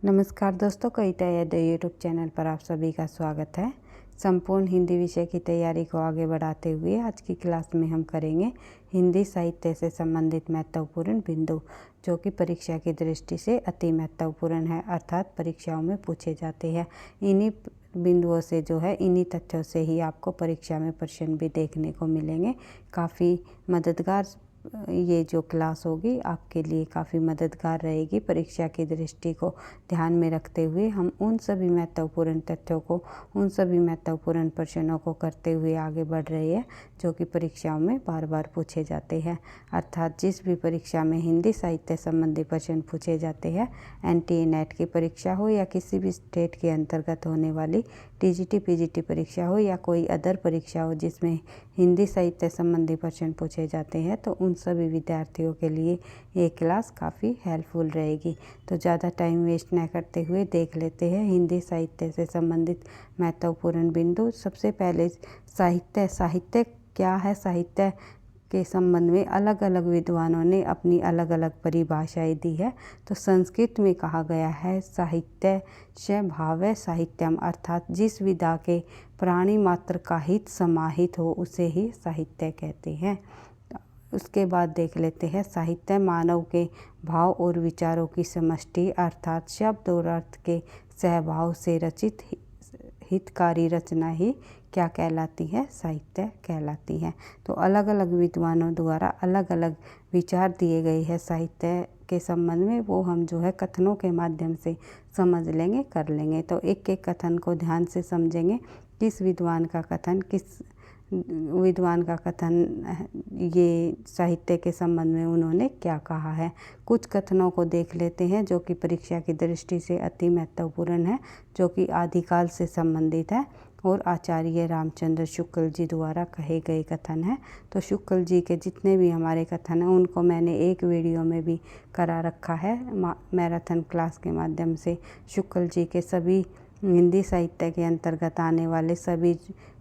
नमस्कार दोस्तों, कविता Yadav YouTube channel पर आप सभी का स्वागत है। संपूर्ण हिंदी विषय की तैयारी को आगे बढ़ाते हुए आज की क्लास में हम करेंगे हिंदी साहित्य से संबंधित महत्वपूर्ण बिंदु, जो कि परीक्षा की दृष्टि से अति महत्वपूर्ण है, अर्थात परीक्षाओं में पूछे जाते हैं। इन्हीं बिंदुओं से इन्हीं तथ्यों से ही आपको परीक्षा में प्रश्न भी देखने को मिलेंगे। काफ़ी मददगार ये जो क्लास होगी आपके लिए काफ़ी मददगार रहेगी। परीक्षा की दृष्टि को ध्यान में रखते हुए हम उन सभी महत्वपूर्ण तथ्यों को, उन सभी महत्वपूर्ण प्रश्नों को करते हुए आगे बढ़ रहे हैं, जो कि परीक्षाओं में बार बार पूछे जाते हैं। अर्थात जिस भी परीक्षा में हिंदी साहित्य संबंधी प्रश्न पूछे जाते हैं, NTA नेट की परीक्षा हो या किसी भी स्टेट के अंतर्गत होने वाली TGT PGT परीक्षा हो या कोई अदर परीक्षा हो जिसमें हिंदी साहित्य संबंधी प्रश्न पूछे जाते हैं, तो उन सभी विद्यार्थियों के लिए ये क्लास काफ़ी हेल्पफुल रहेगी। तो ज़्यादा टाइम वेस्ट न करते हुए देख लेते हैं हिंदी साहित्य से संबंधित महत्वपूर्ण बिंदु। सबसे पहले साहित्य क्या है। साहित्य के संबंध में अलग अलग विद्वानों ने अपनी अलग अलग परिभाषाएं दी है। तो संस्कृत में कहा गया है साहित्य श भाव साहित्यम, अर्थात जिस विधा के प्राणी मात्र का हित समाहित हो उसे ही साहित्य कहते हैं। उसके बाद देख लेते हैं साहित्य मानव के भाव और विचारों की समष्टि, अर्थात शब्द और अर्थ के सहभाव से रचित हितकारी रचना ही क्या कहलाती है, साहित्य कहलाती है। तो अलग अलग विद्वानों द्वारा अलग अलग विचार दिए गए हैं साहित्य के संबंध में, वो हम कथनों के माध्यम से समझ लेंगे, कर लेंगे। तो एक एक कथन को ध्यान से समझेंगे, किस विद्वान का कथन ये साहित्य के संबंध में उन्होंने क्या कहा है। कुछ कथनों को देख लेते हैं जो कि परीक्षा की दृष्टि से अति महत्वपूर्ण है, जो कि आदिकाल से संबंधित है और आचार्य रामचंद्र शुक्ल जी द्वारा कहे गए कथन है। तो शुक्ल जी के जितने भी हमारे कथन हैं उनको मैंने एक वीडियो में भी करा रखा है मैराथन क्लास के माध्यम से। शुक्ल जी के सभी हिंदी साहित्य के अंतर्गत आने वाले सभी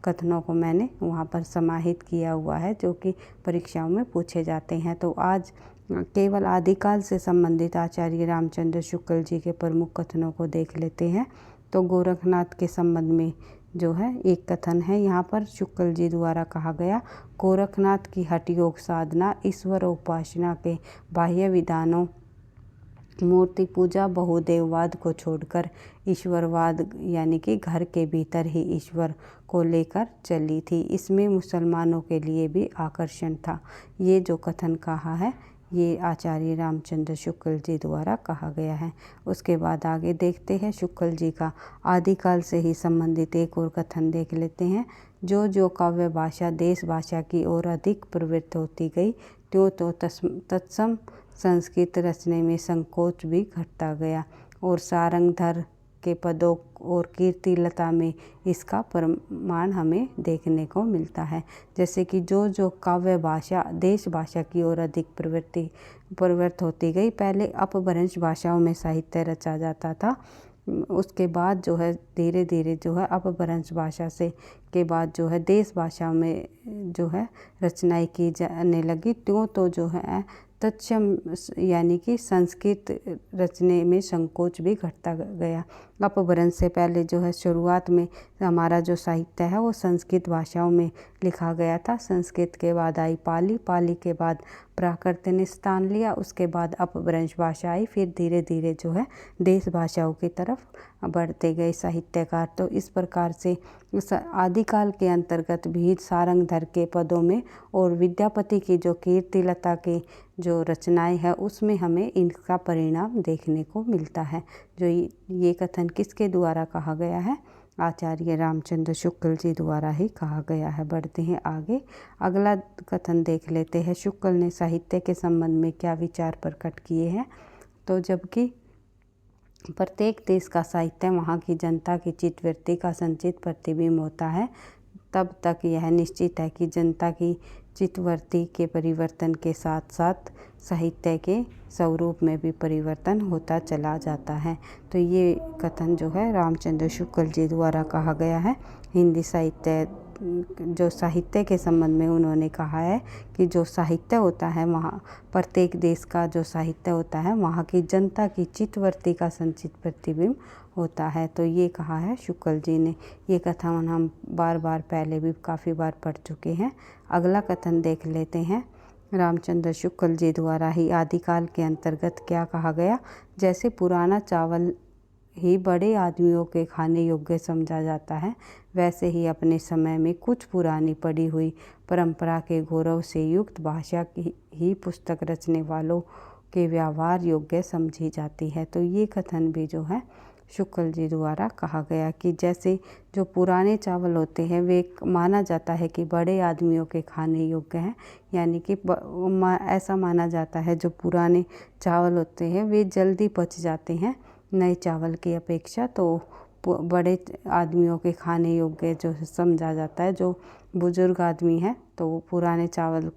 कथनों को मैंने वहाँ पर समाहित किया हुआ है, जो कि परीक्षाओं में पूछे जाते हैं। तो आज केवल आदिकाल से संबंधित आचार्य रामचंद्र शुक्ल जी के प्रमुख कथनों को देख लेते हैं। तो गोरखनाथ के संबंध में एक कथन है यहाँ पर शुक्ल जी द्वारा कहा गया, गोरखनाथ की हठ योग साधना ईश्वर उपासना के बाह्य विधानों, मूर्ति पूजा, बहुदेववाद को छोड़कर ईश्वरवाद यानी कि घर के भीतर ही ईश्वर को लेकर चली थी। इसमें मुसलमानों के लिए भी आकर्षण था। ये जो कथन कहा है ये आचार्य रामचंद्र शुक्ल जी द्वारा कहा गया है। उसके बाद आगे देखते हैं शुक्ल जी का आदिकाल से ही संबंधित एक और कथन देख लेते हैं। जो काव्य भाषा देश भाषा की ओर अधिक प्रवृत्त होती गई, तो तत्सम संस्कृत रचने में संकोच भी घटता गया और सारंगधर के पदों और कीर्तिलता में इसका प्रमाण हमें देखने को मिलता है। जैसे कि जो काव्य भाषा देश भाषा की ओर अधिक प्रवृत्त होती गई, पहले अपभ्रंश भाषाओं में साहित्य रचा जाता था, उसके बाद धीरे धीरे अपभ्रंश भाषा से के बाद देश भाषा में रचनाएं की जाने लगी, तो तत्सम यानी कि संस्कृत रचने में संकोच भी घटता गया। अपभ्रंश से पहले शुरुआत में हमारा जो साहित्य है वो संस्कृत भाषाओं में लिखा गया था। संस्कृत के बाद आई पाली, पाली के बाद प्राकृत ने स्थान लिया, उसके बाद अपभ्रंश भाषा आई, फिर धीरे धीरे देश भाषाओं की तरफ बढ़ते गए साहित्यकार। तो इस प्रकार से उस आदिकाल के अंतर्गत भी सारंगधर के पदों में और विद्यापति की जो कीर्तिलता के जो रचनाएं हैं उसमें हमें इनका परिणाम देखने को मिलता है। जो ये कथन किसके द्वारा कहा गया है, आचार्य रामचंद्र शुक्ल जी द्वारा ही कहा गया है। बढ़ते हैं आगे, अगला कथन देख लेते हैं शुक्ल ने साहित्य के संबंध में क्या विचार प्रकट किए हैं। तो जबकि प्रत्येक देश का साहित्य वहाँ की जनता की चित्तवृत्ति का संचित प्रतिबिंब होता है, तब तक यह निश्चित है कि जनता की चित्तवृत्ति के परिवर्तन के साथ साथ साहित्य के स्वरूप में भी परिवर्तन होता चला जाता है। तो ये कथन रामचंद्र शुक्ल जी द्वारा कहा गया है हिंदी साहित्य जो साहित्य के संबंध में उन्होंने कहा है कि जो साहित्य होता है वहाँ प्रत्येक देश का जो साहित्य होता है वहाँ की जनता की चित्तवृत्ति का संचित प्रतिबिंब होता है। तो ये कहा है शुक्ल जी ने। ये कथन हम बार बार पहले भी काफ़ी बार पढ़ चुके हैं। अगला कथन देख लेते हैं। रामचंद्र शुक्ल जी द्वारा ही आदिकाल के अंतर्गत क्या कहा गया। जैसे पुराना चावल ही बड़े आदमियों के खाने योग्य समझा जाता है, वैसे ही अपने समय में कुछ पुरानी पड़ी हुई परंपरा के गौरव से युक्त भाषा की ही पुस्तक रचने वालों के व्यवहार योग्य समझी जाती है। तो ये कथन भी जो है शुक्ल जी द्वारा कहा गया कि जैसे जो पुराने चावल होते हैं वे माना जाता है कि बड़े आदमियों के खाने योग्य हैं, यानी कि ऐसा माना जाता है जो पुराने चावल होते हैं वे जल्दी पच जाते हैं नए चावल की अपेक्षा। तो बड़े आदमियों के खाने योग्य जो समझा जाता है। जो बुज़ुर्ग आदमी हैं तो वो पुराने चावल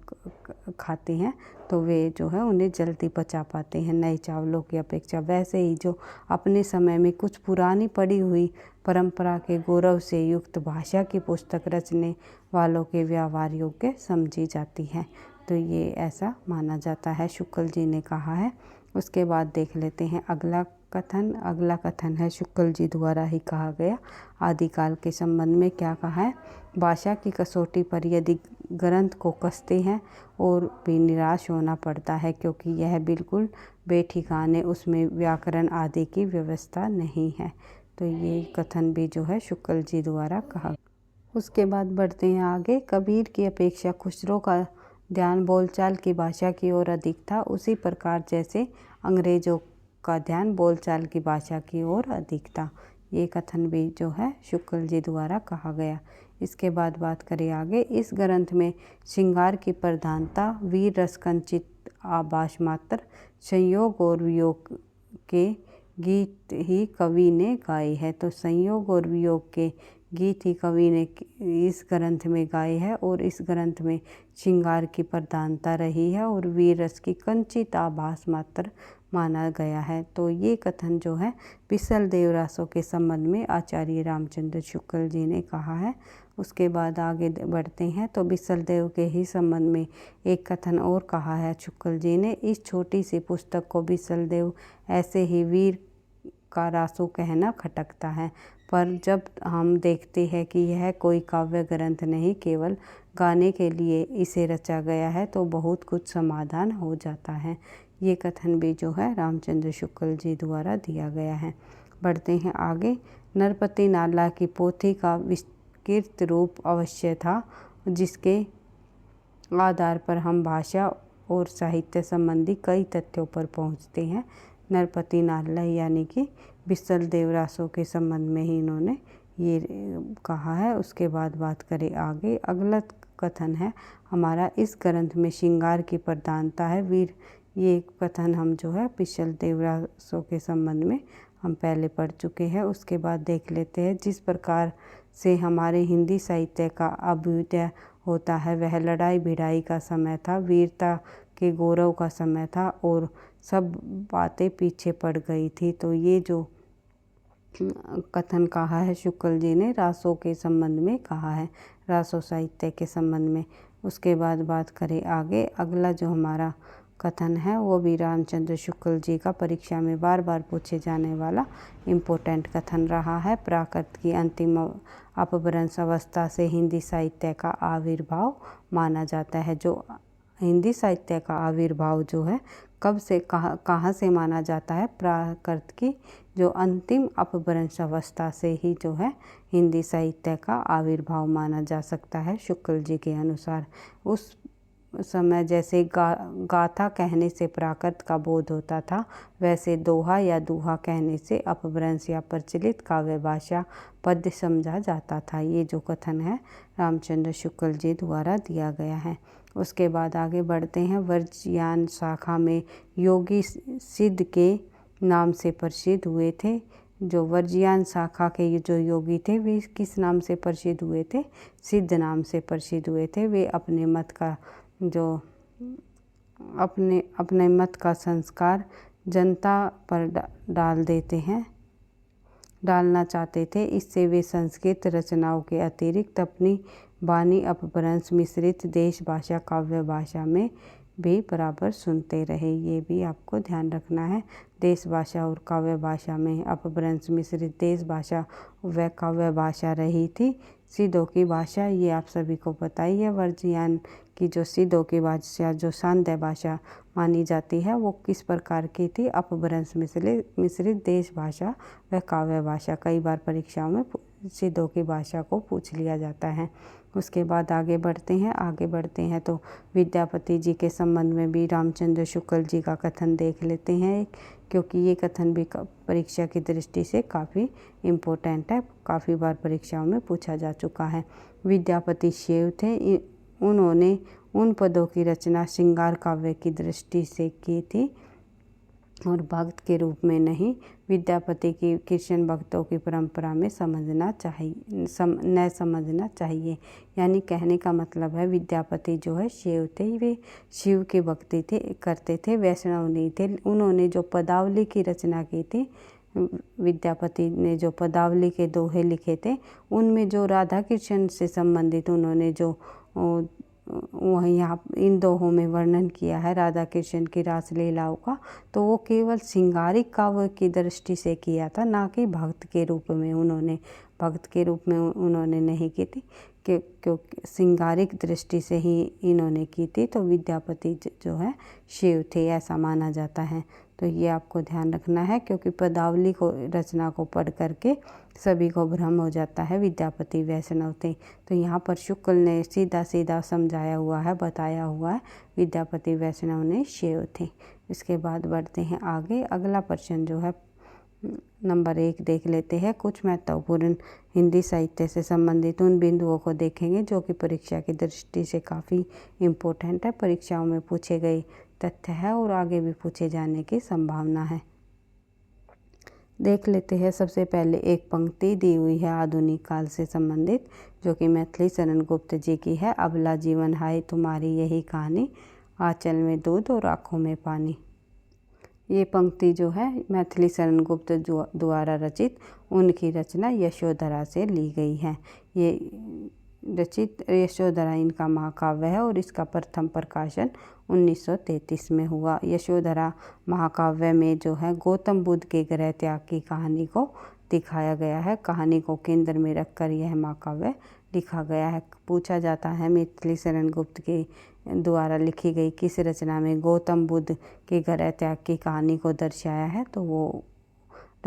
खाते हैं तो वे जो है उन्हें जल्दी पचा पाते हैं नए चावलों की अपेक्षा। वैसे ही जो अपने समय में कुछ पुरानी पड़ी हुई परंपरा के गौरव से युक्त भाषा की पुस्तक रचने वालों के व्यवहार योग्य समझी जाती है। तो ये ऐसा माना जाता है, शुक्ल जी ने कहा है। उसके बाद देख लेते हैं अगला कथन। अगला कथन है शुक्ल जी द्वारा ही कहा गया। आदिकाल के संबंध में क्या कहा है। भाषा की कसौटी पर यदि ग्रंथ को कसते हैं और भी निराश होना पड़ता है, क्योंकि यह बिल्कुल बेठिकाने उसमें व्याकरण आदि की व्यवस्था नहीं है। तो ये कथन भी जो है शुक्ल जी द्वारा कहा। उसके बाद बढ़ते हैं आगे। कबीर की अपेक्षा खुसरो का ध्यान बोलचाल की भाषा की ओर अधिक था, उसी प्रकार जैसे अंग्रेजों का ध्यान बोलचाल की भाषा की ओर अधिक था। ये कथन भी जो है शुक्ल जी द्वारा कहा गया। इसके बाद बात करें आगे। इस ग्रंथ में श्रृंगार की प्रधानता, वीर रसकंचित आभास मात्र, संयोग और वियोग के गीत ही कवि ने गाए हैं। तो संयोग और वियोग के गीत ही कवि ने इस ग्रंथ में गाए हैं और इस ग्रंथ में श्रृंगार की प्रधानता रही है और वीर रस की कंचित आभास मात्र माना गया है। तो ये कथन जो है बिसल देव रासों के संबंध में आचार्य रामचंद्र शुक्ल जी ने कहा है। उसके बाद आगे बढ़ते हैं। तो बिसल देव के ही संबंध में एक कथन और कहा है शुक्ल जी ने। इस छोटी सी पुस्तक को बिसल देव ऐसे ही वीर का रासो कहना खटकता है, पर जब हम देखते हैं कि यह कोई काव्य ग्रंथ नहीं, केवल गाने के लिए इसे रचा गया है, तो बहुत कुछ समाधान हो जाता है। ये कथन भी जो है रामचंद्र शुक्ल जी द्वारा दिया गया है। बढ़ते हैं आगे। नरपति नाला की पोथी का विस्तृत रूप अवश्य था, जिसके आधार पर हम भाषा और साहित्य संबंधी कई तथ्यों पर पहुंचते हैं। नरपति नाला यानी कि बिसल देव रासों के संबंध में ही इन्होंने ये कहा है। उसके बाद बात करें आगे। अगला कथन है हमारा, इस ग्रंथ में श्रृंगार की प्रधानता है, वीर। ये कथन हम जो है बिसल देव रासों के संबंध में हम पहले पढ़ चुके हैं। उसके बाद देख लेते हैं। जिस प्रकार से हमारे हिंदी साहित्य का अभ्युदय होता है वह लड़ाई भिड़ाई का समय था, वीरता के गौरव का समय था और सब बातें पीछे पड़ गई थी। तो ये जो कथन कहा है शुक्ल जी ने रासों के संबंध में कहा है, रासो साहित्य के संबंध में। उसके बाद बात करें आगे। अगला जो हमारा कथन है वो भी रामचंद्र शुक्ल जी का परीक्षा में बार बार पूछे जाने वाला इम्पोर्टेंट कथन रहा है। प्राकृत की अंतिम अपभ्रंश अवस्था से हिंदी साहित्य का आविर्भाव माना जाता है। जो हिंदी साहित्य का आविर्भाव जो है कब से कहाँ से माना जाता है। प्राकृत की जो अंतिम अपभ्रंश अवस्था से ही जो है हिंदी साहित्य का आविर्भाव माना जा सकता है शुक्ल जी के अनुसार। उस समय जैसे गाथा कहने से प्राकृत का बोध होता था, वैसे दोहा या दूहा कहने से अपभ्रंश या प्रचलित काव्य भाषा पद्य समझा जाता था। ये जो कथन है रामचंद्र शुक्ल जी द्वारा दिया गया है। उसके बाद आगे बढ़ते हैं। वर्ज्ययान शाखा में योगी सिद्ध के नाम से प्रसिद्ध हुए थे। जो वर्ज्ययान शाखा के जो योगी थे वे किस नाम से प्रसिद्ध हुए थे, सिद्ध नाम से प्रसिद्ध हुए थे। वे अपने मत का जो अपने मत का संस्कार जनता पर डालना चाहते थे। इससे वे संस्कृत रचनाओं के अतिरिक्त अपनी वाणी अपभ्रंश मिश्रित देश भाषा काव्य भाषा में भी बराबर सुनते रहे। ये भी आपको ध्यान रखना है। देश भाषा और काव्य भाषा में अपभ्रंश मिश्रित देश भाषा व काव्य भाषा रही थी। सिद्धों की भाषा ये आप सभी को पता ही है। वर्जियान की जो सिद्धों की भाषा जो शांत भाषा मानी जाती है वो किस प्रकार की थी? अपभ्रंश मिश्रित देश भाषा व काव्य भाषा। कई बार परीक्षाओं में सिद्धों की भाषा को पूछ लिया जाता है। उसके बाद आगे बढ़ते हैं तो विद्यापति जी के संबंध में भी रामचंद्र शुक्ल जी का कथन देख लेते हैं, क्योंकि ये कथन भी परीक्षा की दृष्टि से काफ़ी इम्पोर्टेंट है, काफ़ी बार परीक्षाओं में पूछा जा चुका है। विद्यापति शैव थे, उन्होंने उन पदों की रचना श्रृंगार काव्य की दृष्टि से की थी और भक्त के रूप में नहीं। विद्यापति की कृष्ण भक्तों की परंपरा में समझना चाहिए। यानी कहने का मतलब है विद्यापति जो है शिव थे, वे शिव की भक्ति करते थे, वैष्णव नहीं थे। उन्होंने जो पदावली की रचना की थी, विद्यापति ने जो पदावली के दोहे लिखे थे, उनमें जो राधा कृष्ण से संबंधित उन्होंने जो वहीं यहाँ इन दोहों में वर्णन किया है राधा कृष्ण की रासलीलाओं का, तो वो केवल श्रृंगारिक काव्य की दृष्टि से किया था, ना कि भक्त के रूप में उन्होंने नहीं की थी, क्योंकि श्रृंगारिक दृष्टि से ही इन्होंने की थी। तो विद्यापति जो है शिव थे, ऐसा माना जाता है। तो ये आपको ध्यान रखना है, क्योंकि पदावली को रचना को पढ़ करके सभी को भ्रम हो जाता है विद्यापति वैष्णव थे। तो यहाँ पर शुक्ल ने सीधा सीधा समझाया हुआ है, बताया हुआ है विद्यापति वैष्णव ने शिव थे। इसके बाद बढ़ते हैं आगे। अगला प्रश्न जो है नंबर 1 देख लेते हैं। कुछ महत्वपूर्ण हिंदी साहित्य से संबंधित उन बिंदुओं को देखेंगे जो कि परीक्षा की दृष्टि से काफ़ी इम्पोर्टेंट है, परीक्षाओं में पूछे गए तथ्य है और आगे भी पूछे जाने की संभावना है। देख लेते हैं। सबसे पहले एक पंक्ति दी हुई है आधुनिक काल से संबंधित, जो कि मैथिली शरण गुप्त जी की है। अबला जीवन हाय तुम्हारी यही कहानी, आंचल में दूध और आँखों में पानी। ये पंक्ति जो है मैथिली शरण गुप्त द्वारा रचित, उनकी रचना यशोधरा से ली गई है। ये रचित यशोधरा इनका महाकाव्य है और इसका प्रथम प्रकाशन 1933 में हुआ। यशोधरा महाकाव्य में जो है गौतम बुद्ध के गृह त्याग की कहानी को दिखाया गया है। कहानी को केंद्र में रखकर यह महाकाव्य लिखा गया है। पूछा जाता है मैथिली शरण गुप्त के द्वारा लिखी गई किस रचना में गौतम बुद्ध के गृह त्याग की कहानी को दर्शाया है, तो वो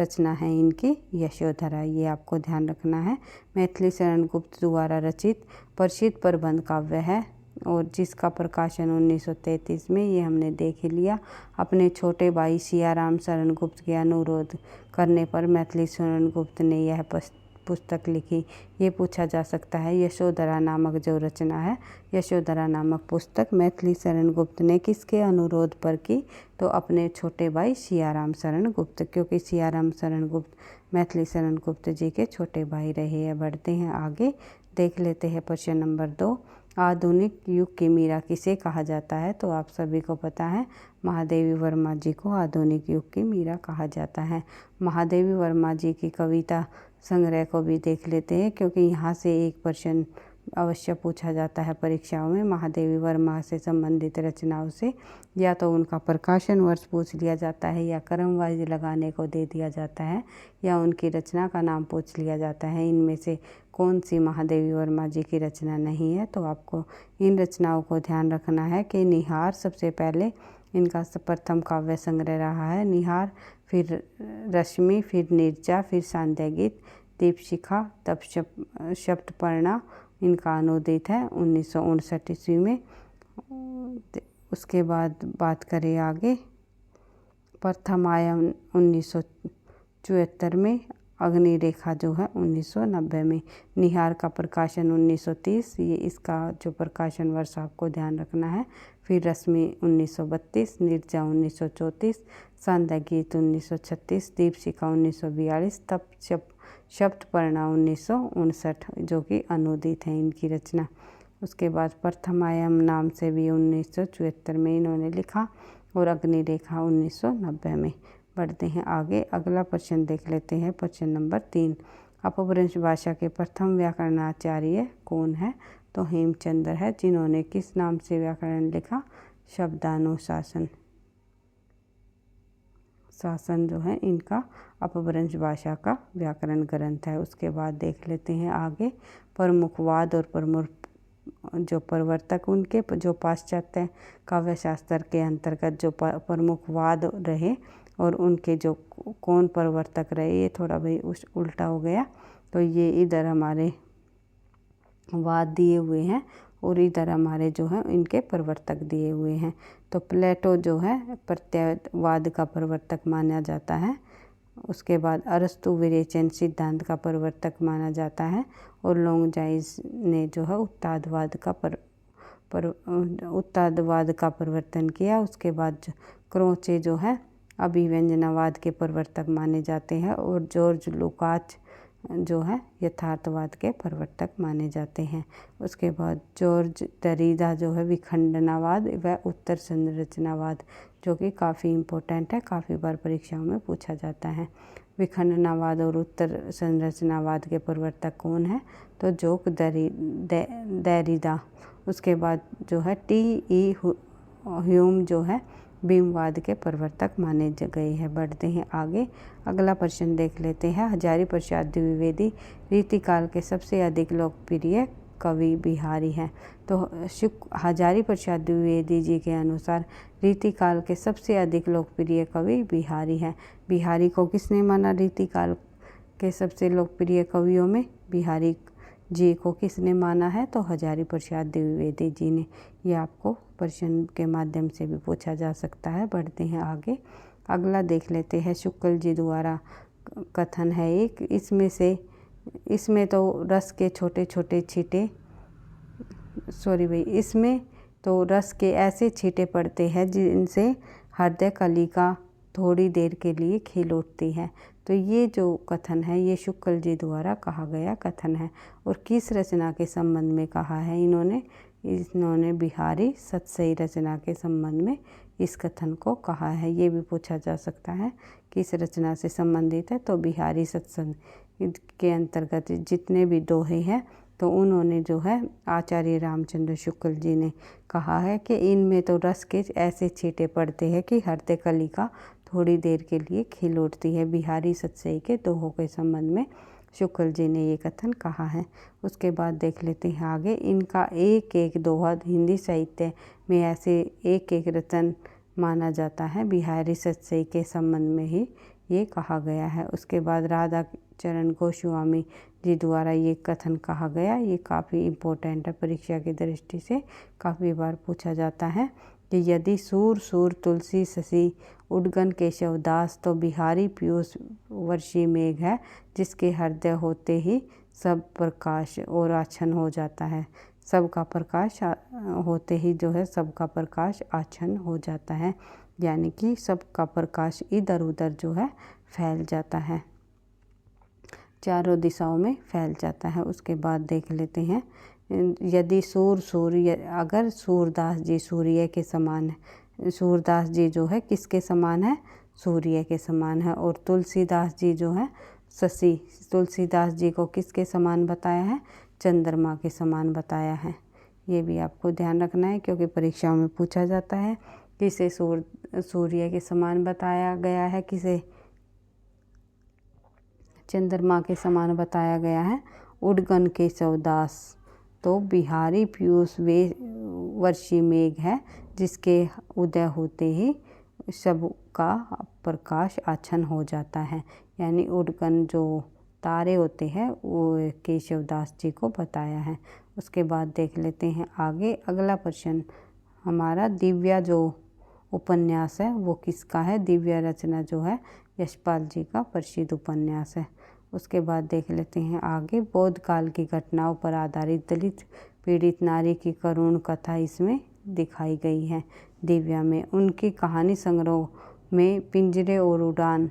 रचना है इनकी यशोधरा। ये आपको ध्यान रखना है। मैथिली शरण गुप्त द्वारा रचित प्रसिद्ध प्रबंध काव्य है और जिसका प्रकाशन 1933 में, ये हमने देख ही लिया। अपने छोटे भाई सियाराम शरण गुप्त के अनुरोध करने पर मैथिली शरण गुप्त ने यह पुस्तक लिखी। ये पूछा जा सकता है यशोधरा नामक जो रचना है, यशोधरा नामक पुस्तक मैथिली शरण गुप्त ने किसके अनुरोध पर की, तो अपने छोटे भाई सियाराम शरण गुप्त, क्योंकि सियाराम शरण गुप्त मैथिली शरण गुप्त जी के छोटे भाई रहे हैं। बढ़ते हैं आगे। देख लेते हैं प्रश्न नंबर 2। आधुनिक युग की मीरा किसे कहा जाता है, तो आप सभी को पता है महादेवी वर्मा जी को आधुनिक युग की मीरा कहा जाता है। महादेवी वर्मा जी की कविता संग्रह को भी देख लेते हैं, क्योंकि यहाँ से एक प्रश्न अवश्य पूछा जाता है परीक्षाओं में। महादेवी वर्मा से संबंधित रचनाओं से या तो उनका प्रकाशन वर्ष पूछ लिया जाता है, या क्रमवाइज लगाने को दे दिया जाता है, या उनकी रचना का नाम पूछ लिया जाता है। इनमें से कौन सी महादेवी वर्मा जी की रचना नहीं है, तो आपको इन रचनाओं को ध्यान रखना है कि निहार सबसे पहले इनका प्रथम काव्य संग्रह रहा है। निहार, फिर रश्मि, फिर निर्जा, फिर सांध्य गीत, दीपशिखा, तब सप्तपर्णा इनका अनुदित है 1959 ईस्वी में। उसके बाद बात करें आगे, प्रथम आया 1974 में, अग्नि रेखा जो है 1990 में। निहार का प्रकाशन 1930, ये इसका जो प्रकाशन वर्ष आपको ध्यान रखना है। फिर रश्मि 1932, निर्जा 1934, सांध्य गीत 1936, दीपशिखा 1942, तब सप्तपर्णा 1959 जो कि अनुदित है इनकी रचना। उसके बाद प्रथम आयाम नाम से भी 1974 में इन्होंने लिखा और अग्नि रेखा 1990 में। बढ़ते हैं आगे। अगला प्रश्न देख लेते हैं, प्रश्न नंबर 3। अपभ्रंश भाषा के प्रथम व्याकरणाचार्य कौन है, तो हेमचंद्र है, जिन्होंने किस नाम से व्याकरण लिखा? शब्दानुशासन। शासन जो है इनका अपभ्रंश भाषा का व्याकरण ग्रंथ है। उसके बाद देख लेते हैं आगे प्रमुखवाद और प्रमुख जो प्रवर्तक उनके जो पाश्चात्य काव्यशास्त्र के अंतर्गत जो प्रमुखवाद रहे और उनके जो कौन प्रवर्तक रहे, ये थोड़ा भाई उल्टा हो गया। तो ये इधर हमारे वाद दिए हुए हैं और इधर हमारे जो है इनके प्रवर्तक दिए हुए हैं। तो प्लेटो जो है प्रत्ययवाद का प्रवर्तक माना जाता है। उसके बाद अरस्तु विरेचन सिद्धांत का प्रवर्तक माना जाता है और लोंगजाइस ने जो है उत्तादवाद का प्रवर्तन किया। उसके बाद क्रोचे जो है अभिव्यंजनावाद के प्रवर्तक माने जाते हैं और जॉर्ज लुकाच जो है यथार्थवाद के प्रवर्तक माने जाते हैं। उसके बाद जॉर्ज दरीदा जो है विखंडनावाद व उत्तर संरचनावाद, जो कि काफ़ी इम्पोर्टेंट है, काफ़ी बार परीक्षाओं में पूछा जाता है। विखंडनावाद और उत्तर संरचनावाद के प्रवर्तक कौन है? तो जोक दरीदा। उसके बाद जो है टी.ई. ह्यूम जो है बीमवाद के प्रवर्तक माने गए हैं। बढ़ते हैं आगे, अगला प्रश्न देख लेते हैं। हजारी प्रसाद द्विवेदी रीतिकाल के सबसे अधिक लोकप्रिय कवि बिहारी हैं। तो हजारी प्रसाद द्विवेदी जी के अनुसार रीतिकाल के सबसे अधिक लोकप्रिय कवि बिहारी हैं। बिहारी को किसने माना रीतिकाल के सबसे लोकप्रिय कवियों में? बिहारी जी को किसने माना है? तो हजारी प्रसाद द्विवेदी जी ने। ये आपको प्रश्न के माध्यम से भी पूछा जा सकता है। बढ़ते हैं आगे, अगला देख लेते हैं। शुक्ल जी द्वारा कथन है एक, इसमें तो रस के छोटे छोटे छींटे इसमें तो रस के ऐसे छींटे पड़ते हैं जिनसे हृदय कलिका थोड़ी देर के लिए खिल उठती है। तो ये जो कथन है ये शुक्ल जी द्वारा कहा गया कथन है। और किस रचना के संबंध में कहा है इन्होंने बिहारी सतसई रचना के संबंध में इस कथन को कहा है। ये भी पूछा जा सकता है किस रचना से संबंधित है। तो बिहारी सत्संग के अंतर्गत जितने भी दोहे हैं तो उन्होंने जो है आचार्य रामचंद्र शुक्ल जी ने कहा है कि इनमें तो रस के ऐसे छींटे पड़ते हैं कि हृदय कलिका थोड़ी देर के लिए खिल उठती है। बिहारी सतसई के दोहों के संबंध में शुक्ल जी ने ये कथन कहा है। उसके बाद देख लेते हैं आगे, इनका एक एक दोहा हिंदी साहित्य में ऐसे एक एक रचन माना जाता है। बिहारी सतसई के संबंध में ही ये कहा गया है। उसके बाद राधा चरण गोस्वामी जी द्वारा ये कथन कहा गया। ये काफ़ी इम्पोर्टेंट है, परीक्षा की दृष्टि से काफ़ी बार पूछा जाता है कि यदि सूर सूर तुलसी शशि उडगन केशव दास, तो बिहारी पीयूष वर्षी मेघ है, जिसके हृदय होते ही सब प्रकाश और आच्छन्न हो जाता है। सबका प्रकाश होते ही जो है सबका प्रकाश आच्छन्न हो जाता है, यानी कि सबका प्रकाश इधर उधर जो है फैल जाता है, चारों दिशाओं में फैल जाता है। उसके बाद देख लेते हैं, यदि सूर्य अगर सूरदास जी सूर्य के समान है, सूरदास जी जो है किसके समान है? सूर्य के समान है। और तुलसीदास जी जो है शशि, तुलसीदास जी को किसके समान बताया है? चंद्रमा के समान बताया है। ये भी आपको ध्यान रखना है क्योंकि परीक्षाओं में पूछा जाता है किसे सूर्य के समान बताया गया है, किसे चंद्रमा के समान बताया गया है। उडगन केशव दास तो बिहारी पीयूष वर्षी मेघ है, जिसके उदय होते ही सबका प्रकाश आच्छन्न हो जाता है। यानी उडगन जो तारे होते हैं वो केशव दास जी को बताया है। उसके बाद देख लेते हैं आगे, अगला प्रश्न हमारा दिव्या जो उपन्यास है वो किसका है? दिव्या रचना जो है यशपाल जी का प्रसिद्ध उपन्यास है। उसके बाद देख लेते हैं आगे, बौद्ध काल की घटनाओं पर आधारित दलित पीड़ित नारी की करुण कथा इसमें दिखाई गई है। दिव्या में उनकी कहानी संग्रह में पिंजरे और उड़ान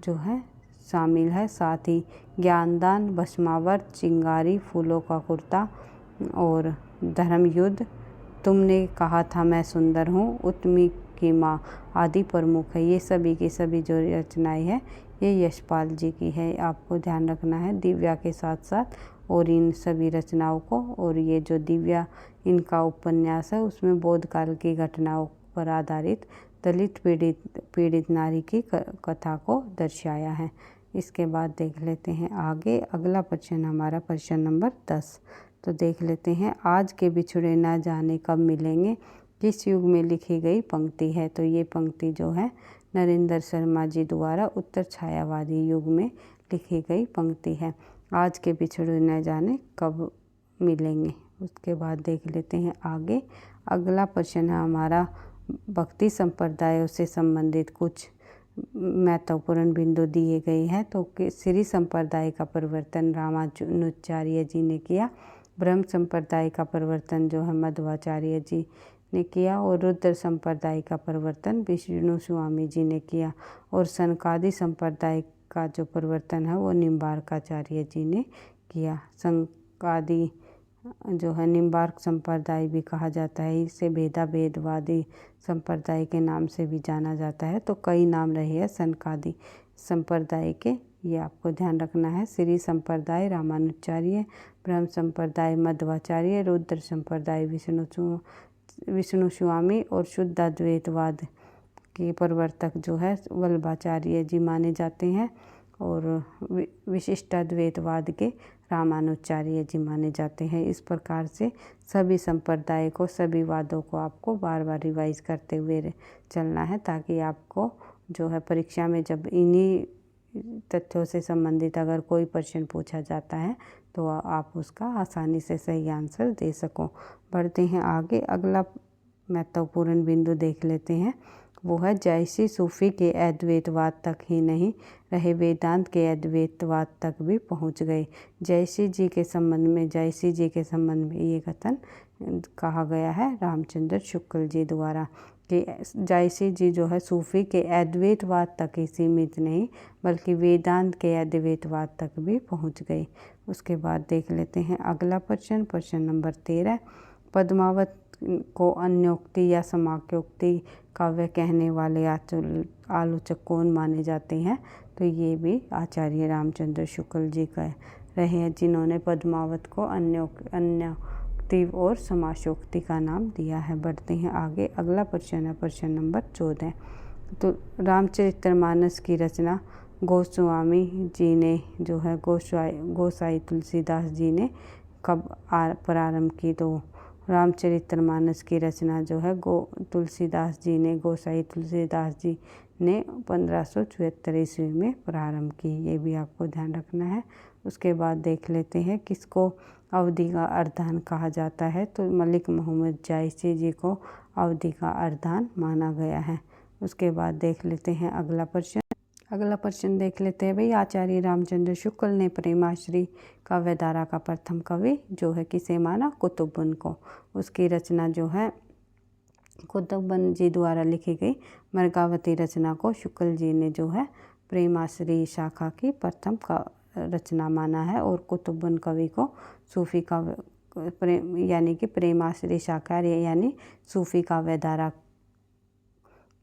जो है शामिल है, साथ ही ज्ञानदान, भस्मावर्त, चिंगारी, फूलों का कुर्ता और धर्मयुद्ध, तुमने कहा था मैं सुंदर हूँ, उत्तमी की माँ आदि प्रमुख है। ये सभी की सभी जो रचनाएं हैं ये यशपाल जी की है, आपको ध्यान रखना है दिव्या के साथ साथ और इन सभी रचनाओं को। और ये जो दिव्या इनका उपन्यास है उसमें बौद्ध काल की घटनाओं पर आधारित दलित पीड़ित नारी की कथा को दर्शाया है। इसके बाद देख लेते हैं आगे अगला प्रश्न हमारा प्रश्न नंबर 10। तो देख लेते हैं आज के बिछड़े ना जाने कब मिलेंगे किस युग में लिखी गई पंक्ति है। तो ये पंक्ति जो है नरेंद्र शर्मा जी द्वारा उत्तर छायावादी युग में लिखी गई पंक्ति है। आज के बिछड़े न जाने कब मिलेंगे। उसके बाद देख लेते हैं आगे अगला प्रश्न है हमारा भक्ति संप्रदायों से संबंधित कुछ महत्वपूर्ण बिंदु दिए गए हैं। तो श्री संप्रदाय का परिवर्तन रामानुजाचार्य जी ने किया, ब्रह्म संप्रदाय का परिवर्तन जो है मध्वाचार्य जी ने किया और रुद्र संप्रदाय का परिवर्तन विष्णु स्वामी जी ने किया और सनकादि संप्रदाय का जो परिवर्तन है वो निम्बार्काचार्य जी ने किया। सनकादि जो है निम्बार्क संप्रदाय भी कहा जाता है, इसे भेदाभेदवादी संप्रदाय के नाम से भी जाना जाता है। तो कई नाम रहे हैं सनकादि संप्रदाय के, ये आपको ध्यान रखना है। श्री संप्रदाय रामानुजाचार्य, ब्रह्म संप्रदाय मध्वाचार्य, रुद्र संप्रदाय विष्णु स्वामी और शुद्ध अद्वैतवाद के प्रवर्तक जो है वल्लभाचार्य जी माने जाते हैं और विशिष्ट अद्वैतवाद के रामानुजाचार्य जी माने जाते हैं। इस प्रकार से सभी संप्रदाय को सभी वादों को आपको बार बार रिवाइज करते हुए चलना है ताकि आपको जो है परीक्षा में जब इन्हीं तथ्यों से संबंधित अगर कोई प्रश्न पूछा जाता है तो आप उसका आसानी से सही आंसर दे सको। बढ़ते हैं आगे अगला महत्वपूर्ण बिंदु देख लेते हैं, वो है जैसी सूफी के अद्वैतवाद तक ही नहीं रहे वेदांत के अद्वैतवाद तक भी पहुंच गए। जयसी जी के संबंध में ये कथन कहा गया है रामचंद्र शुक्ल जी द्वारा कि जयसी जी जो है सूफी के अद्वैतवाद तक ही सीमित नहीं बल्कि वेदांत के अद्वैतवाद तक भी पहुंच गए। उसके बाद देख लेते हैं अगला प्रश्न नंबर 13। पद्मावत को अन्योक्ति या समाख्योक्ति काव्य कहने वाले आलोचक कौन माने जाते हैं। तो ये भी आचार्य रामचंद्र शुक्ल जी कह रहे हैं जिन्होंने पद्मावत को अन्योक्ति और समासोक्ति का नाम दिया है। बढ़ते हैं आगे अगला प्रश्न है प्रश्न नंबर 14। तो रामचरितमानस की रचना गोस्वामी जी ने जो है गोसाई तुलसीदास जी ने कब प्रारंभ की। तो रामचरितमानस की रचना जो है गोसाई तुलसीदास जी ने 1574 ईस्वी में प्रारंभ की, ये भी आपको ध्यान रखना है। उसके बाद देख लेते हैं किसको अवधि का अर्धान कहा जाता है। तो मलिक मोहम्मद जायसी जी को अवधि का अर्धान माना गया है। उसके बाद देख लेते हैं अगला प्रश्न देख लेते हैं भाई आचार्य रामचंद्र शुक्ल ने प्रेमाश्री काव्यधारा का प्रथम कवि जो है किसे माना, कुतुबन को। उसकी रचना जो है कुतुबन जी द्वारा लिखी गई मर्गावती रचना को शुक्ल जी ने जो है प्रेमाश्री शाखा की प्रथम का रचना माना है और कुतुबन कवि को सूफी काव्य यानी कि प्रेमाश्री शाखा यानी सूफी काव्यधारा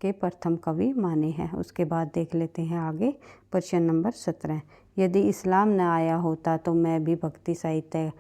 के प्रथम कवि माने हैं। उसके बाद देख लेते हैं आगे प्रश्न नंबर 17। यदि इस्लाम न आया होता तो मैं भी भक्ति साहित्य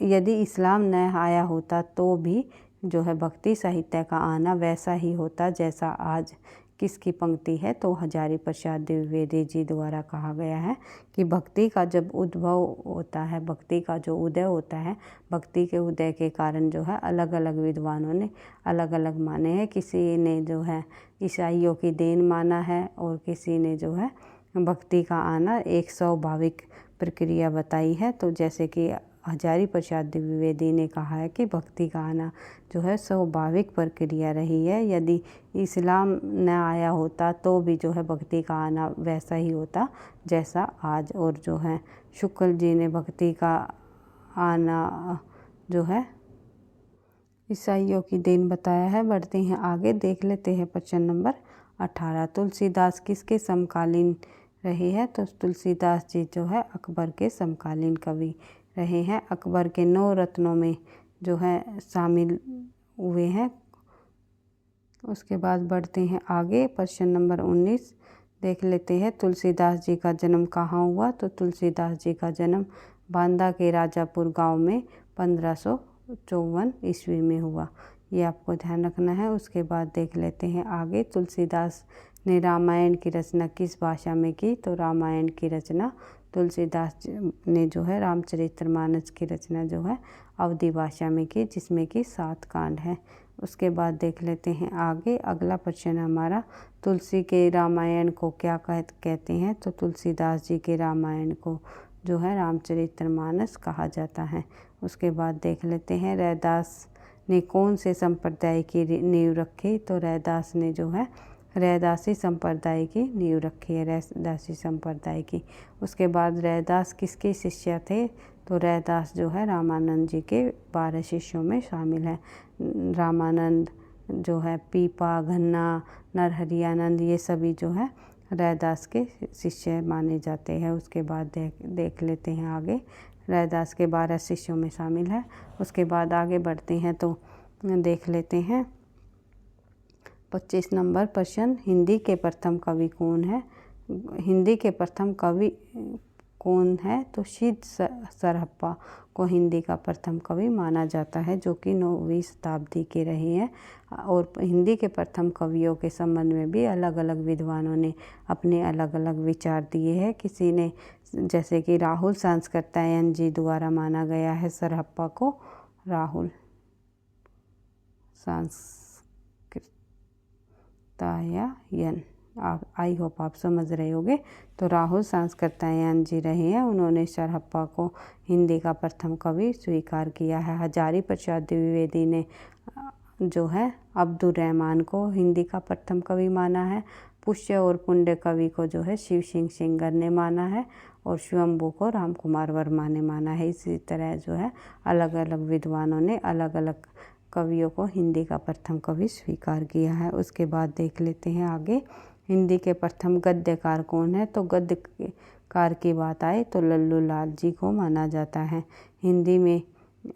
यदि इस्लाम न आया होता तो भी जो है भक्ति साहित्य का आना वैसा ही होता जैसा आज। किसकी पंक्ति है। तो हजारी प्रसाद द्विवेदी जी द्वारा कहा गया है कि भक्ति का जब उद्भव होता है, भक्ति का जो उदय होता है, भक्ति के उदय के कारण जो है अलग अलग विद्वानों ने अलग अलग माने हैं। किसी ने जो है ईसाइयों की देन माना है और किसी ने जो है भक्ति का आना एक स्वाभाविक प्रक्रिया बताई है। तो जैसे कि हजारी प्रसाद द्विवेदी ने कहा है कि भक्ति का आना जो है स्वाभाविक प्रक्रिया रही है। यदि इस्लाम न आया होता तो भी जो है भक्ति का आना वैसा ही होता जैसा आज। और जो है शुक्ल जी ने भक्ति का आना जो है ईसाइयों की देन बताया है। बढ़ते हैं आगे देख लेते हैं प्रश्न नंबर 18। तुलसीदास किसके समकालीन रहे हैं। तो तुलसीदास जी जो है अकबर के समकालीन कवि रहे हैं। अकबर के 9 रत्नों में जो है शामिल हुए हैं। उसके बाद बढ़ते हैं आगे प्रश्न नंबर 19। देख लेते हैं तुलसीदास जी का जन्म कहाँ हुआ। तो तुलसीदास जी का जन्म बांदा के राजापुर गांव में 1554 ईस्वी में हुआ। ये आपको ध्यान रखना है। उसके बाद देख लेते हैं आगे, तुलसीदास ने रामायण की रचना किस भाषा में की। तो रामायण की रचना तुलसीदास ने जो है रामचरितमानस की रचना जो है अवधी भाषा में की, जिसमें कि 7 कांड हैं। उसके बाद देख लेते हैं आगे, अगला प्रश्न हमारा, तुलसी के रामायण को क्या कहते हैं। तो तुलसीदास जी के रामायण को जो है रामचरितमानस कहा जाता है। उसके बाद देख लेते हैं रैदास ने कौन से संप्रदाय की नींव रखी। तो रैदास ने जो है रैदासी संप्रदाय की नींव रखी है, रैदासी संप्रदाय की। उसके बाद रैदास किसके शिष्य थे। तो रैदास जो है रामानंद जी के 12 शिष्यों में शामिल है। रामानंद जो है, पीपा, घन्ना, नरहरियानंद, ये सभी जो है रैदास के शिष्य माने जाते हैं। उसके बाद देख लेते हैं आगे, रैदास के 12 शिष्यों में शामिल है। उसके बाद आगे बढ़ते हैं तो देख लेते हैं 25 नंबर प्रश्न, हिंदी के प्रथम कवि कौन है। हिंदी के प्रथम कवि कौन है। तो शीत सरहप्पा को हिंदी का प्रथम कवि माना जाता है, जो कि 9वीं शताब्दी के रहे हैं। और हिंदी के प्रथम कवियों के संबंध में भी अलग अलग विद्वानों ने अपने अलग अलग विचार दिए हैं। किसी ने जैसे कि राहुल सांस्कृत्यायन जी द्वारा माना गया है सरहप्पा को, राहुल सांस्कृत्यायन, आई होप आप समझ रहे होंगे। तो राहुल सांस्कृत्यायन जी रहे हैं, उन्होंने सरहप्पा को हिंदी का प्रथम कवि स्वीकार किया है। हजारी प्रसाद द्विवेदी ने जो है अब्दुल रहमान को हिंदी का प्रथम कवि माना है। पुष्य और पुण्य कवि को जो है शिव सिंह सेंगर ने माना है, और स्वयंभू को राम कुमार वर्मा ने माना है। इसी तरह जो है अलग अलग विद्वानों ने अलग अलग कवियों को हिंदी का प्रथम कवि स्वीकार किया है। उसके बाद देख लेते हैं आगे, हिंदी के प्रथम गद्यकार कौन है। तो गद्यकार की बात आए तो लल्लू लाल जी को माना जाता है। हिंदी में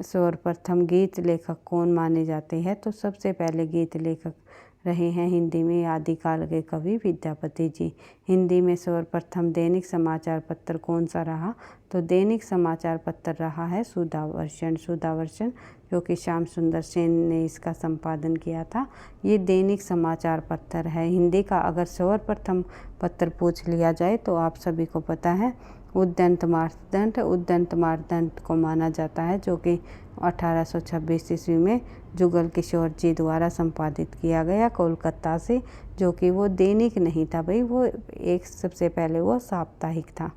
सर्वप्रथम गीत लेखक कौन माने जाते हैं। तो सबसे पहले गीत लेखक रहे हैं हिंदी में आदिकाल के कवि विद्यापति जी। हिंदी में सर्वप्रथम दैनिक समाचार पत्र कौन सा रहा। तो दैनिक समाचार पत्र रहा है सुधावर्षण, जो कि श्याम सुंदर सेन ने इसका संपादन किया था। ये दैनिक समाचार पत्र है हिंदी का। अगर सर्वप्रथम पत्र पूछ लिया जाए तो आप सभी को पता है उद्यंत मार्तंड को माना जाता है, जो कि 1826 ईस्वी में जुगल किशोर जी द्वारा संपादित किया गया कोलकाता से, जो कि वो दैनिक नहीं था भाई, वो एक सबसे पहले वो साप्ताहिक था,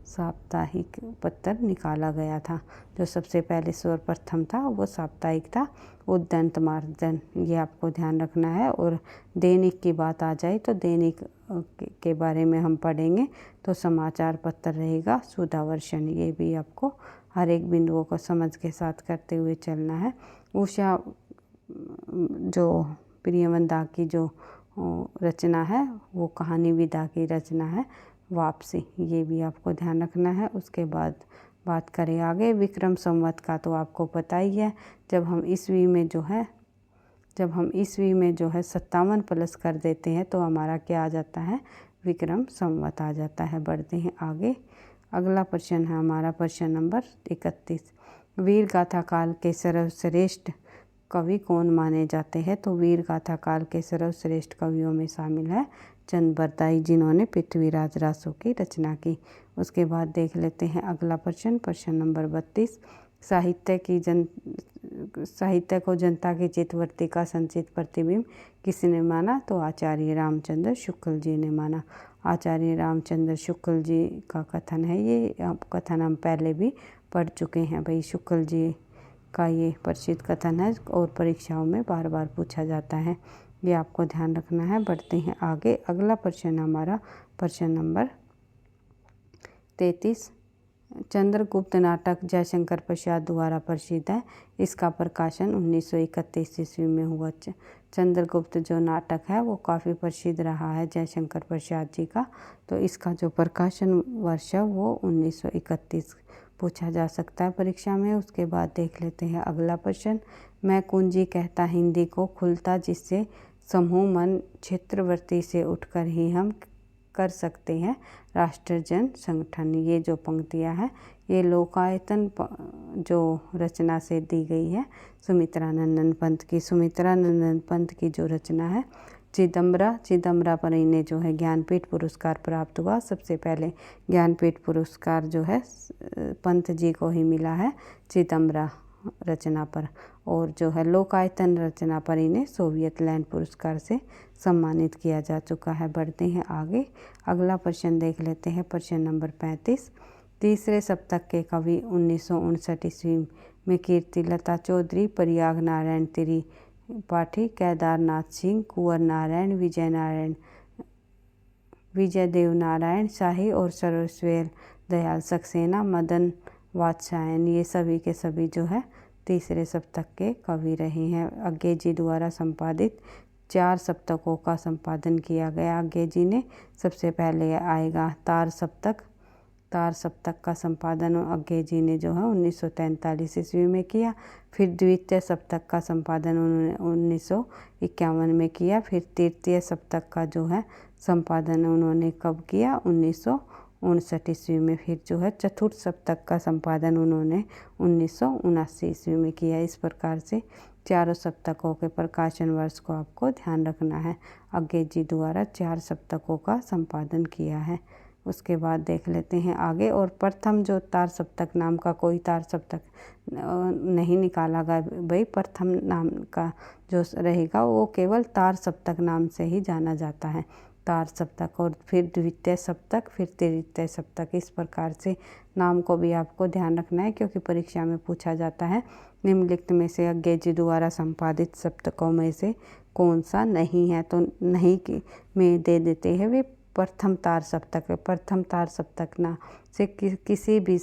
साप्ताहिक पत्र निकाला गया था। जो सबसे पहले सर्वप्रथम था वो साप्ताहिक था, उद्यंत मार्तंड, ये आपको ध्यान रखना है। और दैनिक की बात आ जाए तो दैनिक के बारे में हम पढ़ेंगे तो समाचार पत्र रहेगा सुधावर्षण। ये भी आपको हर एक बिंदुओं को समझ के साथ करते हुए चलना है। उषा जो प्रियवंदा की जो रचना है वो कहानी विदा की रचना है वापसी, ये भी आपको ध्यान रखना है। उसके बाद बात करें आगे विक्रम संवत का, तो आपको पता ही है जब हम ईस्वी में जो है 57 प्लस कर देते हैं तो हमारा क्या आ जाता है, विक्रम संवत आ जाता है। बढ़ते हैं आगे, अगला प्रश्न है हमारा प्रश्न नंबर 31, वीर गाथा काल के सर्वश्रेष्ठ कवि कौन माने जाते हैं। तो वीर गाथा काल के सर्वश्रेष्ठ कवियों में शामिल है चंद बरदाई, जिन्होंने पृथ्वीराज रासो की रचना की। उसके बाद देख लेते हैं अगला प्रश्न नंबर 32, साहित्य को जनता की चित्तवृत्ति का संचित प्रतिबिंब किसने माना। तो आचार्य रामचंद्र शुक्ल जी ने माना। आचार्य रामचंद्र शुक्ल जी का कथन है, ये कथन हम पहले भी पढ़ चुके हैं भाई। शुक्ल जी का ये प्रसिद्ध कथन है और परीक्षाओं में बार बार पूछा जाता है, ये आपको ध्यान रखना है। बढ़ते हैं आगे, अगला प्रश्न हमारा प्रश्न नंबर 33, चंद्रगुप्त नाटक जयशंकर प्रसाद द्वारा प्रसिद्ध है, इसका प्रकाशन 1931 ईस्वी में हुआ। चंद्रगुप्त जो नाटक है वो काफ़ी प्रसिद्ध रहा है जयशंकर प्रसाद जी का, तो इसका जो प्रकाशन वर्ष है वो 1931 पूछा जा सकता है परीक्षा में। उसके बाद देख लेते हैं अगला प्रश्न, मैं कुंजी कहता हिंदी को खुलता जिससे समूह मन क्षेत्रवर्ती से उठकर ही हम कर सकते हैं राष्ट्रजन संगठन। ये जो पंक्तियाँ हैं ये लोकायतन जो रचना से दी गई है सुमित्रानंदन पंत की। सुमित्रानंदन पंत की जो रचना है चिदम्बरा पर इन्हें जो है ज्ञानपीठ पुरस्कार प्राप्त हुआ। सबसे पहले ज्ञानपीठ पुरस्कार जो है पंत जी को ही मिला है चिदम्बरा रचना पर, और जो है लोकायतन रचना पर इन्हें सोवियत लैंड पुरस्कार से सम्मानित किया जा चुका है। बढ़ते हैं आगे, अगला प्रश्न देख लेते हैं, प्रश्न नंबर 35। तीसरे सप्तक के कवि 1959 ईस्वी में कीर्तिलता चौधरी, प्रयाग नारायण त्रिपाठी, केदारनाथ सिंह, कुंवर नारायण, विजय देव नारायण शाही और सर्वश्रेष्ठ दयाल सक्सेना, मदन वात्स्यायन, ये सभी के सभी जो है तीसरे सप्तक के कवि रहे हैं। अज्ञे जी द्वारा संपादित 4 सप्तकों का संपादन किया गया। अज्ञे जी ने सबसे पहले आएगा तार सप्तक का संपादन अज्ञे जी ने जो है 1943 ईस्वी में किया। फिर द्वितीय सप्तक का संपादन उन्होंने 1951 में किया। फिर तृतीय सप्तक का जो है संपादन उन्होंने कब किया, 1959 ईस्वी में। फिर जो है चतुर्थ सप्तक का संपादन उन्होंने 1979 ईस्वी में किया। इस प्रकार से चारों सप्तकों के प्रकाशन वर्ष को आपको ध्यान रखना है। अज्ञे जी द्वारा 4 सप्तकों का संपादन किया है। उसके बाद देख लेते हैं आगे, और प्रथम जो तार सप्तक नाम का कोई तार सप्तक नहीं निकाला गया भाई, प्रथम नाम का जो रहेगा वो केवल तार सप्तक नाम से ही जाना जाता है, तार सप्तक। और फिर द्वितीय सप्तक, फिर तृतीय सप्तक, इस प्रकार से नाम को भी आपको ध्यान रखना है क्योंकि परीक्षा में पूछा जाता है निम्नलिखित में से अज्ञे जी द्वारा संपादित सप्तकों में से कौन सा नहीं है, तो नहीं की में दे देते हैं वे प्रथम तार सप्तक है। प्रथम तार सप्तक ना से किसी भी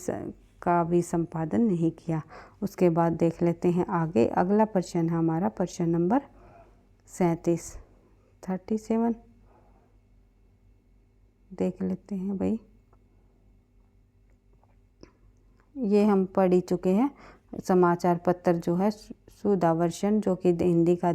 का भी संपादन नहीं किया। उसके बाद देख लेते हैं आगे, अगला प्रश्न है हमारा प्रश्न नंबर 37 देख लेते हैं भाई। ये हम पढ़ ही चुके हैं। समाचार पत्र जो है सुधावर्षण, जो कि हिंदी का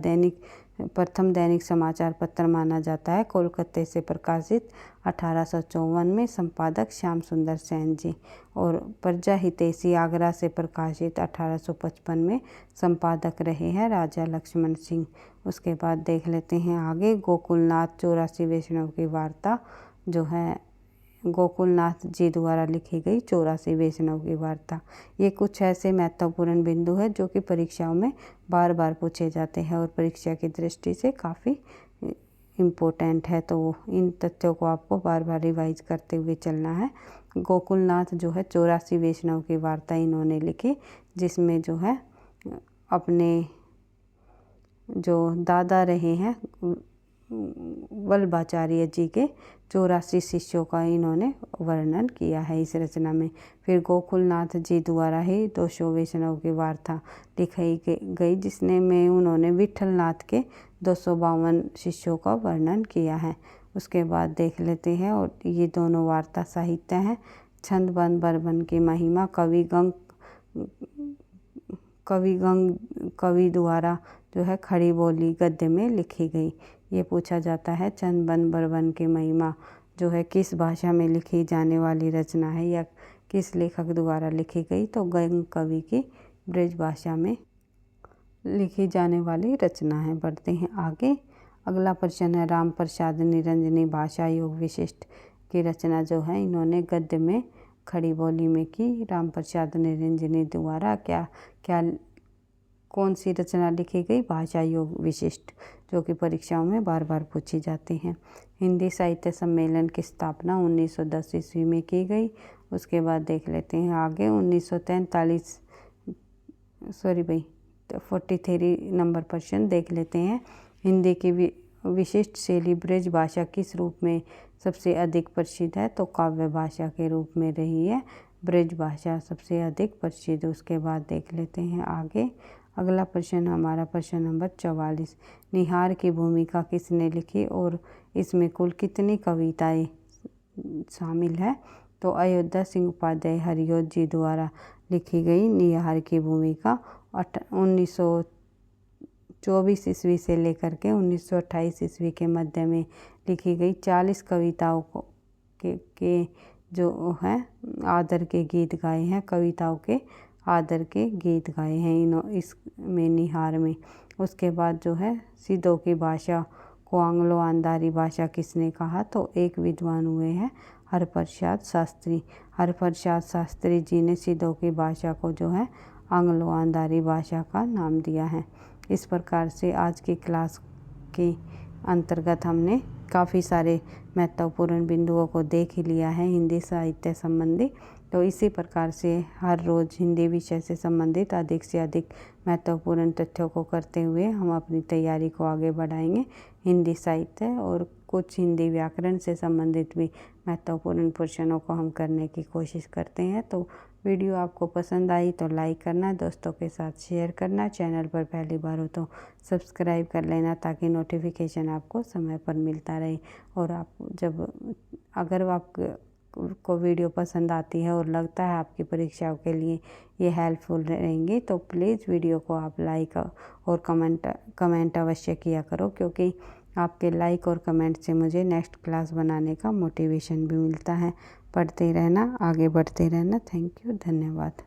प्रथम दैनिक समाचार पत्र माना जाता है, कोलकाता से प्रकाशित 1854 में, संपादक श्याम सुंदर सेन जी। और प्रजा हितैषी आगरा से प्रकाशित 1855 में, संपादक रहे हैं राजा लक्ष्मण सिंह। उसके बाद देख लेते हैं आगे, गोकुलनाथ 84 वैष्णव की वार्ता जो है गोकुलनाथ जी द्वारा लिखी गई 84 वैष्णव की वार्ता। ये कुछ ऐसे महत्वपूर्ण बिंदु है जो कि परीक्षाओं में बार बार पूछे जाते हैं और परीक्षा की दृष्टि से काफ़ी इम्पोर्टेंट है, तो इन तथ्यों को आपको बार बार रिवाइज करते हुए चलना है। गोकुलनाथ जो है 84 वैष्णव की वार्ता इन्होंने लिखी, जिसमें जो है अपने जो दादा रहे हैं वल्लभाचार्य जी के 84 शिष्यों का इन्होंने वर्णन किया है इस रचना में। फिर गोकुलनाथ जी द्वारा ही 200 वैष्णव की वार्ता लिखाई गई, जिसने में उन्होंने विठलनाथ के 252 शिष्यों का वर्णन किया है। उसके बाद देख लेते हैं, और ये दोनों वार्ता साहित्य हैं। छंद बन बरबन की महिमा कवि द्वारा जो है खड़ी बोली गद्य में लिखी गई। ये पूछा जाता है छंद बन बरबन की महिमा जो है किस भाषा में लिखी जाने वाली रचना है या किस लेखक द्वारा लिखी गई, तो गंग कवि की ब्रज भाषा में लिखी जाने वाली रचना है। बढ़ते हैं आगे, अगला प्रश्न है राम प्रसाद निरंजनी भाषा योग विशिष्ट की रचना जो है इन्होंने गद्य में खड़ी बोली में की। राम प्रसाद निरंजनी द्वारा कौन सी रचना लिखी गई, भाषा योग विशिष्ट, जो कि परीक्षाओं में बार बार पूछी जाती हैं। हिंदी साहित्य सम्मेलन की स्थापना 1910 ईस्वी में की गई। उसके बाद देख लेते हैं आगे 43 नंबर प्रश्न देख लेते हैं। हिंदी की विशिष्ट शैली ब्रज भाषा किस रूप में सबसे अधिक प्रसिद्ध है, तो काव्य भाषा के रूप में रही है ब्रज भाषा सबसे अधिक प्रसिद्ध। उसके बाद देख लेते हैं आगे, अगला प्रश्न हमारा प्रश्न नंबर 44। निहार की भूमिका किसने लिखी और इसमें कुल कितनी कविताएं शामिल है, तो अयोध्या सिंह उपाध्याय हरिऔध जी द्वारा लिखी गई निहार की भूमिका 1924 ईस्वी से लेकर के 1928 ईस्वी के मध्य में लिखी गई 40 कविताओं को के जो है आदर के गीत गाए हैं, कविताओं के आदर के गीत गाए हैं इसमें निहार में। उसके बाद जो है सिद्धों की भाषा को आंग्लो आंधारी भाषा किसने कहा, तो एक विद्वान हुए हैं हरप्रसाद शास्त्री। हरप्रसाद शास्त्री जी ने सिद्धों की भाषा को जो है आंग्लो आंधारी भाषा का नाम दिया है। इस प्रकार से आज की क्लास के अंतर्गत हमने काफ़ी सारे महत्वपूर्ण बिंदुओं को देख ही लिया है हिंदी साहित्य संबंधी। तो इसी प्रकार से हर रोज़ हिंदी विषय से संबंधित अधिक से अधिक महत्वपूर्ण तथ्यों को करते हुए हम अपनी तैयारी को आगे बढ़ाएंगे। हिंदी साहित्य और कुछ हिंदी व्याकरण से संबंधित भी महत्वपूर्ण प्रश्नों को हम करने की कोशिश करते हैं। तो वीडियो आपको पसंद आई तो लाइक करना, दोस्तों के साथ शेयर करना, चैनल पर पहली बार हो तो सब्सक्राइब कर लेना ताकि नोटिफिकेशन आपको समय पर मिलता रहे। और अगर आपको वीडियो पसंद आती है और लगता है आपकी परीक्षाओं के लिए ये हेल्पफुल रहेंगे तो प्लीज़ वीडियो को आप लाइक और कमेंट अवश्य किया करो, क्योंकि आपके लाइक और कमेंट से मुझे नेक्स्ट क्लास बनाने का मोटिवेशन भी मिलता है। पढ़ते रहना, आगे बढ़ते रहना। थैंक यू, धन्यवाद।